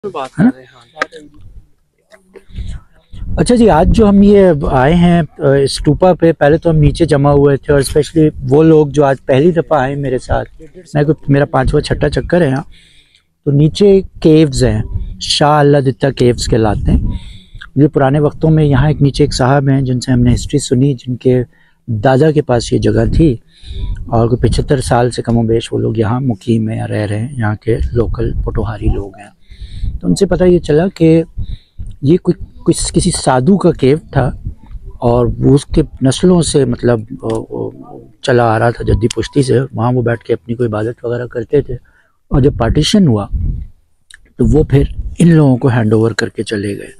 बात कर रहे हैं। अच्छा जी, आज जो हम ये आए हैं स्टूपा पे, पहले तो हम नीचे जमा हुए थे और स्पेशली वो लोग जो आज पहली दफ़ा आए मेरे साथ, मेरा पांचवा छठा चक्कर है यहाँ। तो नीचे केव्स हैं, शाह अल्लादित्ता केव्स कहलाते हैं। ये पुराने वक्तों में यहाँ नीचे एक साहब हैं जिनसे हमने हिस्ट्री सुनी, जिनके दादा के पास ये जगह थी और कोई 75 साल से कमो बेश वो लोग यहाँ मुकीम है या रह रहे हैं, यहाँ के लोकल पोटोहारी लोग हैं। तो उनसे पता ये चला कि ये किसी साधु का केव था और वो उसके नस्लों से मतलब चला आ रहा था, जद्दी पुश्ती से। वहाँ वो बैठ के अपनी कोई इबादत वगैरह करते थे और जब पार्टीशन हुआ तो वो फिर इन लोगों को हैंड ओवर करके चले गए।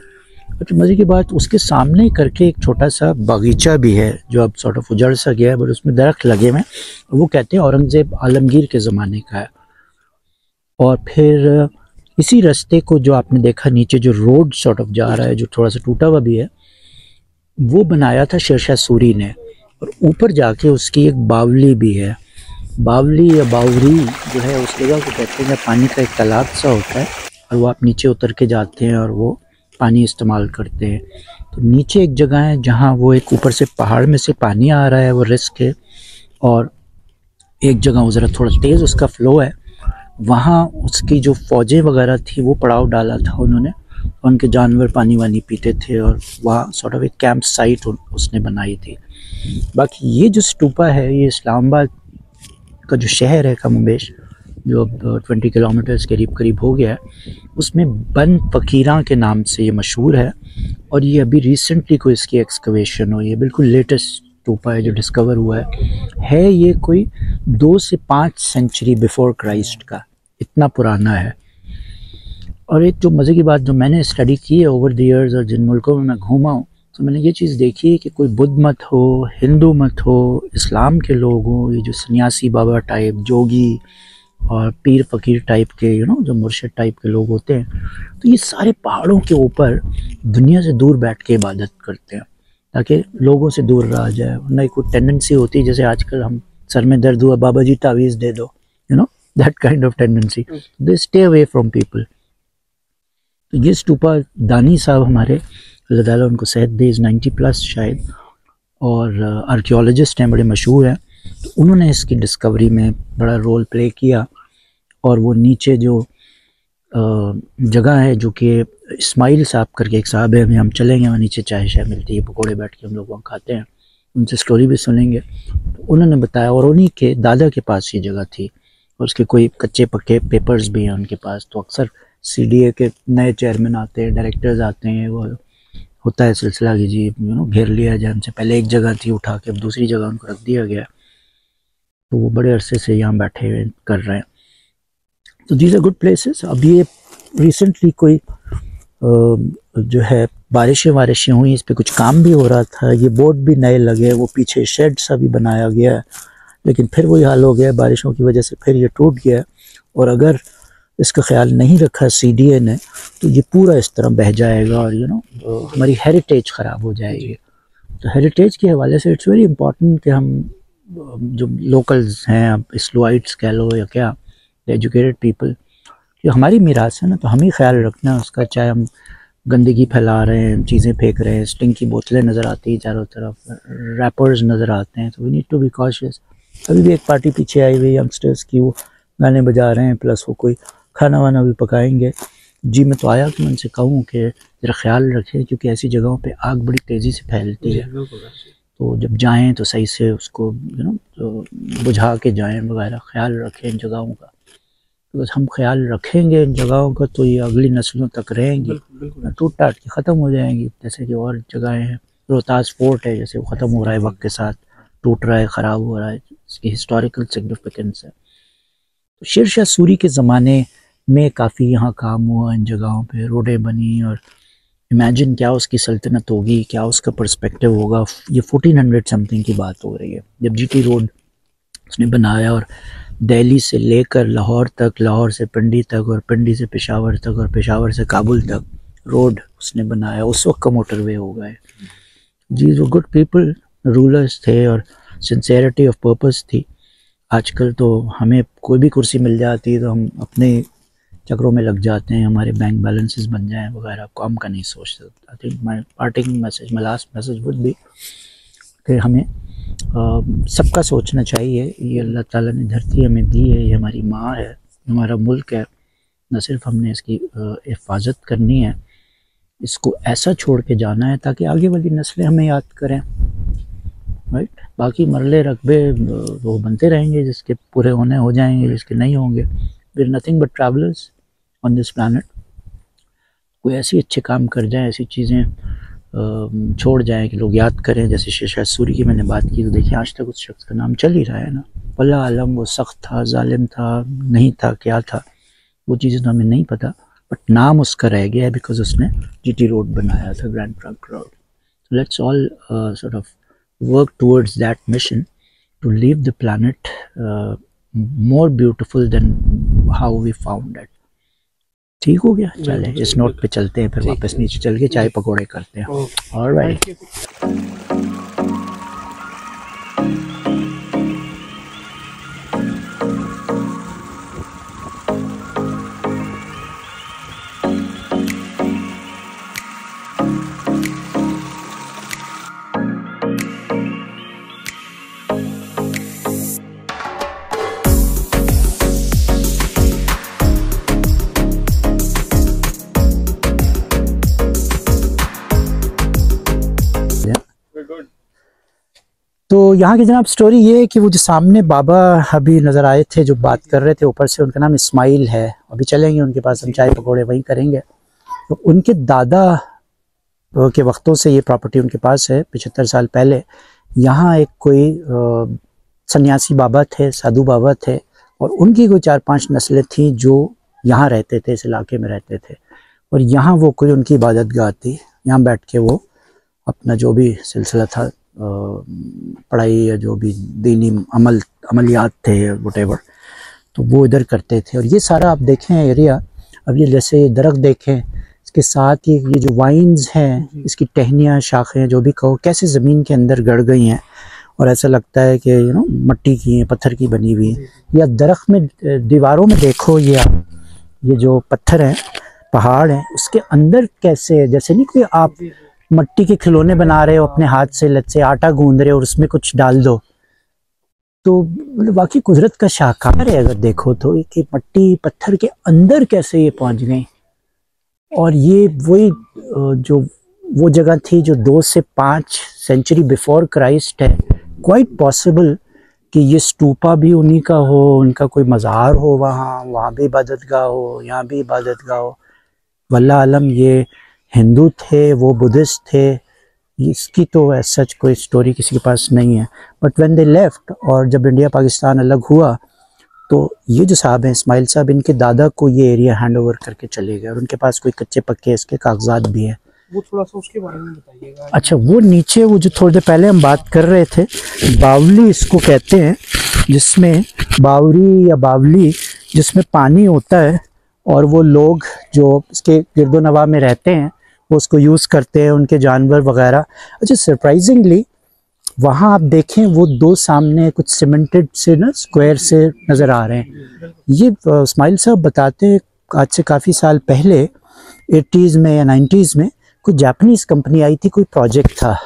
तो मज़े की बात, उसके सामने करके एक छोटा सा बगीचा भी है जो अब सॉर्ट ऑफ उजड़ सा गया है, बट उसमें दरख्त लगे हुए हैं। वो कहते हैं औरंगज़ेब आलमगीर के ज़माने का है। और फिर इसी रास्ते को जो आपने देखा नीचे जो रोड सॉर्ट ऑफ जा रहा है, जो थोड़ा सा टूटा हुआ भी है, वो बनाया था शेरशाह सूरी ने। और ऊपर जाके उसकी एक बावली भी है। बावली या बावरी जो है उस जगह को कहते हैं, पानी का एक तालाब सा होता है और वो आप नीचे उतर के जाते हैं और वो पानी इस्तेमाल करते हैं। तो नीचे एक जगह है जहाँ वो एक ऊपर से पहाड़ में से पानी आ रहा है, वो रिस्क है। और एक जगह वो ज़रा थोड़ा तेज़ उसका फ़्लो है, वहाँ उसकी जो फ़ौजें वगैरह थी वो पड़ाव डाला था उन्होंने, उनके जानवर पानी वानी पीते थे और वहाँ सॉर्ट ऑफ एक कैंप साइट उसने बनाई थी। बाकी ये जो स्टूपा है, ये इस्लामाबाद का जो शहर है कमोबेश, जो अब 20 किलोमीटर्स करीब करीब हो गया है, उसमें बन फ़कीरा के नाम से ये मशहूर है। और ये अभी रिसेंटली कोई इसकी एक्सकवेशन हुई है, बिल्कुल लेटेस्ट स्टूपा है जो डिस्कवर हुआ है। ये कोई 2 से 5 सेंचुरी बिफोर क्राइस्ट का, इतना पुराना है। और एक जो मज़े की बात जो मैंने स्टडी की है ओवर द ईयर्स और जिन मुल्कों में मैं घूमा हूँ, तो मैंने ये चीज़ देखी है कि कोई बुद्ध मत हो, हिंदू मत हो, इस्लाम के लोग हों, ये जो सन्यासी बाबा टाइप, जोगी और पीर फ़कीर टाइप के जो मुर्शिद टाइप के लोग होते हैं, तो ये सारे पहाड़ों के ऊपर दुनिया से दूर बैठ के इबादत करते हैं ताकि लोगों से दूर रहा जाए। वरना एक टेंडेंसी होती है, जैसे आजकल हम सर में दर्द हुआ, बाबा जी तावीज़ दे दो, that kind of tendency, they stay away from people. तो ये स्टूपा दानी साहब हमारे, अल्लाह ताला उनको सेहत दे, 90+ शायद, और आर्कियोलॉजिस्ट हैं, बड़े मशहूर हैं। तो उन्होंने इसकी डिस्कवरी में बड़ा रोल प्ले किया। और वो नीचे जो जगह है जो कि इस्माइल साहब करके एक साहब है, अभी हम चलेंगे, वहाँ नीचे चाय शाय मिलती है, पकौड़े बैठ के हम लोग वहाँ खाते हैं, उनसे स्टोरी भी सुनेंगे। तो उन्होंने बताया, और उन्हीं के दादा के पास ये जगह थी और उसके कोई कच्चे पक्के पेपर्स भी हैं उनके पास। तो अक्सर CDA के नए चेयरमैन आते हैं, डायरेक्टर्स आते हैं, वो होता है सिलसिला कि जी घेर लिया जाए उनसे। पहले एक जगह थी उठा के, अब दूसरी जगह उनको रख दिया गया, तो वो बड़े अरसे से यहाँ बैठे हुए कर रहे हैं। तो दीज आर गुड प्लेसेस। अब ये रिसेंटली कोई जो है बारिशें हुई, इस पर कुछ काम भी हो रहा था, ये बोर्ड भी नए लगे, वो पीछे शेड सा भी बनाया गया है, लेकिन फिर वही हाल हो गया बारिशों की वजह से, फिर ये टूट गया। और अगर इसका ख्याल नहीं रखा CDA ने तो ये पूरा इस तरह बह जाएगा और हमारी हेरिटेज ख़राब हो जाएगी। तो हेरिटेज के हवाले से इट्स वेरी इंपॉर्टेंट कि हम जो लोकल्स हैं, अब इस्लाइट्स कह लो या क्या, एजुकेटेड पीपल, ये हमारी मीरास है ना, तो हमें ख्याल रखना है उसका। चाहे हम गंदगी फैला रहे हैं, चीज़ें फेंक रहे हैं, स्टिंग की बोतलें नज़र आती हैं चारों तरफ, रैपर्स नज़र आते हैं, तो we need to be cautious. अभी भी एक पार्टी पीछे आई हुई यंगस्टर्स की, वो गाने बजा रहे हैं, प्लस वो कोई खाना वाना भी पकाएंगे। जी मैं तो आया कि मैं उनसे कहूँ कि ज़रा ख्याल रखें, क्योंकि ऐसी जगहों पे आग बड़ी तेज़ी से फैलती है। तो जब जाएं तो सही से उसको तो बुझा के जाएं वगैरह, ख्याल रखें इन जगहों का। तो हम ख्याल रखेंगे इन जगहों का तो ये अगली नस्लों तक रहेंगी, टूट टाट के ख़त्म हो जाएंगी। जैसे कि और जगहें हैं, रोहतास फोर्ट है, जैसे वो ख़त्म हो रहा है, वक्त के साथ टूट रहा है, ख़राब हो रहा है, इसकी हिस्टोरिकल सिग्निफिकेंस है। तो शेरशाह सूरी के ज़माने में काफ़ी यहाँ काम हुआ, इन जगहों पे रोडें बनी, और इमेजिन क्या उसकी सल्तनत होगी, क्या उसका पर्सपेक्टिव होगा। ये 1400 समथिंग की बात हो रही है जब GT रोड उसने बनाया, और दिल्ली से लेकर लाहौर तक, लाहौर से पिंडी तक, और पिंडी से पेशावर तक, और पेशावर से काबुल तक रोड उसने बनाया। उस वक्त का मोटरवे हो गए जी। वो गुड पीपल, रूलर्स थे और सिंसेरिटी ऑफ पर्पस थी। आजकल तो हमें कोई भी कुर्सी मिल जाती है तो हम अपने चक्रों में लग जाते हैं, हमारे बैंक बैलेंसेस बन जाएं वगैरह, काम का नहीं सोचते। I think my parting message, my last message would be कि हमें सबका सोचना चाहिए। ये अल्लाह ताला ने धरती हमें दी है, ये हमारी माँ है, हमारा मुल्क है, न सिर्फ हमने इसकी हिफाजत करनी है, इसको ऐसा छोड़ के जाना है ताकि आगे वाली नस्लें हमें याद करें, राइट। बाकी मरले रकबे वो बनते रहेंगे, जिसके पूरे होने हो जाएंगे, जिसके नहीं होंगे। We are nothing but travellers on this planet. कोई ऐसी अच्छे काम कर जाए, ऐसी चीज़ें छोड़ जाएं कि लोग याद करें। जैसे शेरशाह सूरी की मैंने बात की, तो देखिए आज तक उस शख्स का नाम चल ही रहा है ना। वल्लाह आलम वो सख्त था, जालिम था, नहीं था, क्या था, वो चीज़ें तो हमें नहीं पता, बट नाम उसका रह गया है बिकॉज उसने जीटी रोड बनाया था, grand trunk road. So let's all sort of work towards that mission to leave the planet more beautiful than how we found it. ठीक हो गया, चले इस नोट पे चलते हैं, फिर वापस नीचे चल के चाय पकौड़े करते हैं। ऑलराइट। तो यहाँ की जनाब स्टोरी ये है कि वो जो सामने बाबा अभी नज़र आए थे जो बात कर रहे थे ऊपर से, उनका नाम इस्माइल है। अभी चलेंगे उनके पास, हम चाय पकौड़े वहीं करेंगे। तो उनके दादा के वक्तों से ये प्रॉपर्टी उनके पास है। 75 साल पहले यहाँ एक कोई सन्यासी बाबा थे, साधु बाबा थे, और उनकी कोई 4-5 नस्लें थीं जो यहाँ रहते थे, इस इलाके में रहते थे। और यहाँ वो कोई उनकी इबादत गाह थी, यहाँ बैठ के वो अपना जो भी सिलसिला था, पढ़ाई या जो भी दीनी अमलियात थे वटेवर, तो वो इधर करते थे। और ये सारा आप देखें एरिया, अब ये जैसे दरख्त देखें, इसके साथ ही ये जो वाइन्स हैं, इसकी टहनियाँ, शाखें, जो भी कहो, कैसे ज़मीन के अंदर गड़ गई हैं और ऐसा लगता है कि मट्टी की हैं, पत्थर की बनी हुई हैं। या दरख्त में दीवारों में देखो, ये जो पत्थर हैं, पहाड़ हैं, उसके अंदर कैसे, जैसे नहीं कोई आप मट्टी के खिलौने बना रहे हो अपने हाथ से, लत से आटा गूंद रहे हो और उसमें कुछ डाल दो, तो वाकई कुदरत का शाहकार है। अगर देखो तो कि मट्टी पत्थर के अंदर कैसे ये पहुंच गई। और ये वही जो वो जगह थी जो 2 से 5 सेंचुरी बिफोर क्राइस्ट है। क्वाइट पॉसिबल कि ये स्टूपा भी उन्हीं का हो, उनका कोई मज़ार हो, वहाँ भी इबादतगाह हो, यहाँ भी इबादतगाह हो। वल्लाह आलम ये हिंदू थे, वो बुद्धिस्ट थे, इसकी तो सच कोई स्टोरी किसी के पास नहीं है। बट व्हेन दे लेफ्ट, और जब इंडिया पाकिस्तान अलग हुआ, तो ये जो साहब हैं इस्माइल साहब, इनके दादा को ये एरिया हैंड ओवर करके चले गए और उनके पास कोई कच्चे पक्के इसके कागजात भी हैं। वो थोड़ा सा उसके बारे में बताइएगा। अच्छा, वो नीचे वो जो थोड़ी देर पहले हम बात कर रहे थे, बावली इसको कहते हैं, जिसमें बावरी या बावली जिसमें पानी होता है, और वो लोग जो इसके गिरदो नवा में रहते हैं वो उसको यूज़ करते हैं, उनके जानवर वगैरह। अच्छा, सरप्राइजिंगली वहाँ आप देखें वो 2 सामने कुछ सीमेंटेड से ना स्क्वायर से नज़र आ रहे हैं। ये इस्माइल साहब बताते हैं आज से काफ़ी साल पहले 80s में या 90s में कोई जापानीज़ कंपनी आई थी, कोई प्रोजेक्ट था,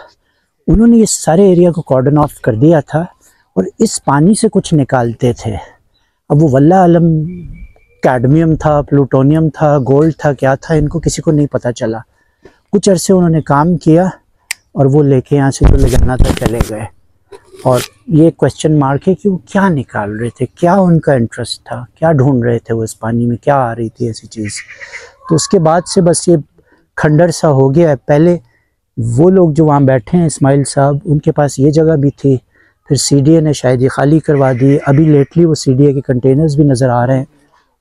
उन्होंने ये सारे एरिया को कॉर्डन ऑफ कर दिया था और इस पानी से कुछ निकालते थे। अब वो वल्लाह आलम कैडमियम था, प्लूटोनियम था, गोल्ड था, क्या था, इनको किसी को नहीं पता चला। कुछ अरसे उन्होंने काम किया और वो लेके यहाँ से जो ले जाना था चले गए। और ये क्वेश्चन मार्क है कि वो क्या निकाल रहे थे, क्या उनका इंटरेस्ट था, क्या ढूंढ रहे थे वो इस पानी में, क्या आ रही थी ऐसी चीज़। तो उसके बाद से बस ये खंडर सा हो गया है। पहले वो लोग जो वहाँ बैठे हैं इस्माइल साहब, उनके पास ये जगह भी थी, फिर सीडीए ने शायद ये खाली करवा दी। अभी लेटली वो सीडीए के कंटेनर्स भी नज़र आ रहे हैं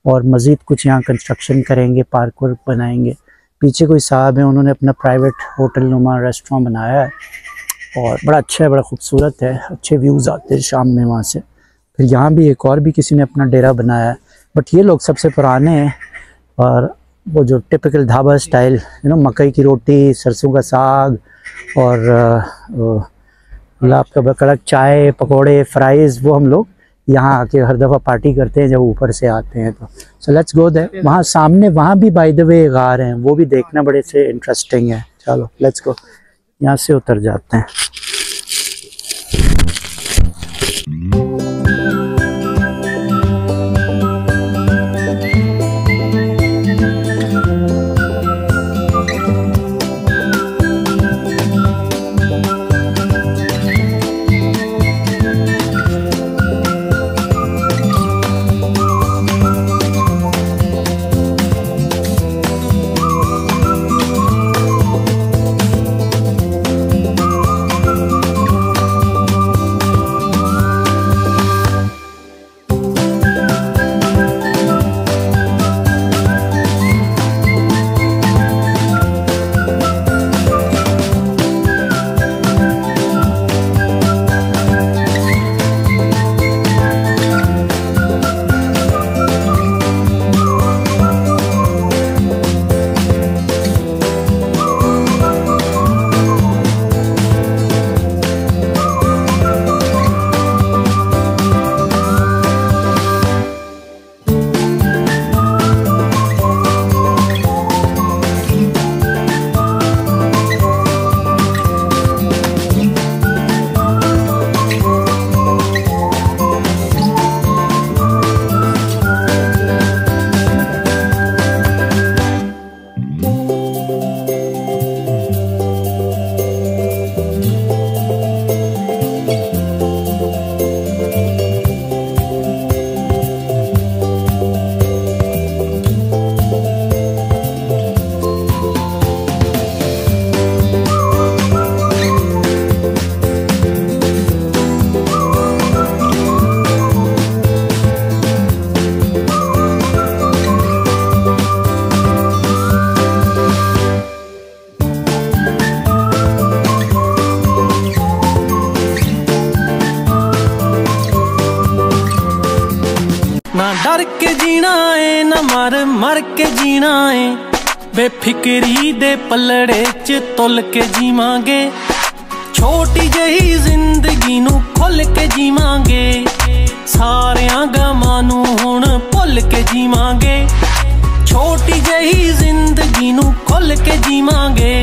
और मज़ीद कुछ यहाँ कंस्ट्रक्शन करेंगे, पार्क वर्क बनाएंगे। पीछे कोई साहब हैं, उन्होंने अपना प्राइवेट होटल नुमा रेस्टोरेंट बनाया है और बड़ा अच्छा है, बड़ा खूबसूरत है, अच्छे व्यूज़ आते हैं शाम में वहाँ से। फिर यहाँ भी एक और भी किसी ने अपना डेरा बनाया है, बट ये लोग सबसे पुराने हैं। और वो जो टिपिकल ढाबा स्टाइल, मकई की रोटी, सरसों का साग और गुलाब का कड़क चाय, पकोड़े, फ्राइज़, वो हम लोग यहाँ आके हर दफ़ा पार्टी करते हैं जब ऊपर से आते हैं। तो सो लेट्स गो देयर। वहाँ सामने वहाँ भी बाय द वे गार हैं, वो भी देखना बड़े से इंटरेस्टिंग है। चलो लेट्स गो, यहाँ से उतर जाते हैं। ना डर के जीना है ना मर के जीना है, बेफिक्री दे पलड़े च तुल के जीवांगे। छोटी जही जिंदगी नू खुल के जीवांगे, सारियां गमां नू हुण भुल के जीवांगे। छोटी जही जिंदगी नू खुल के जीवांगे,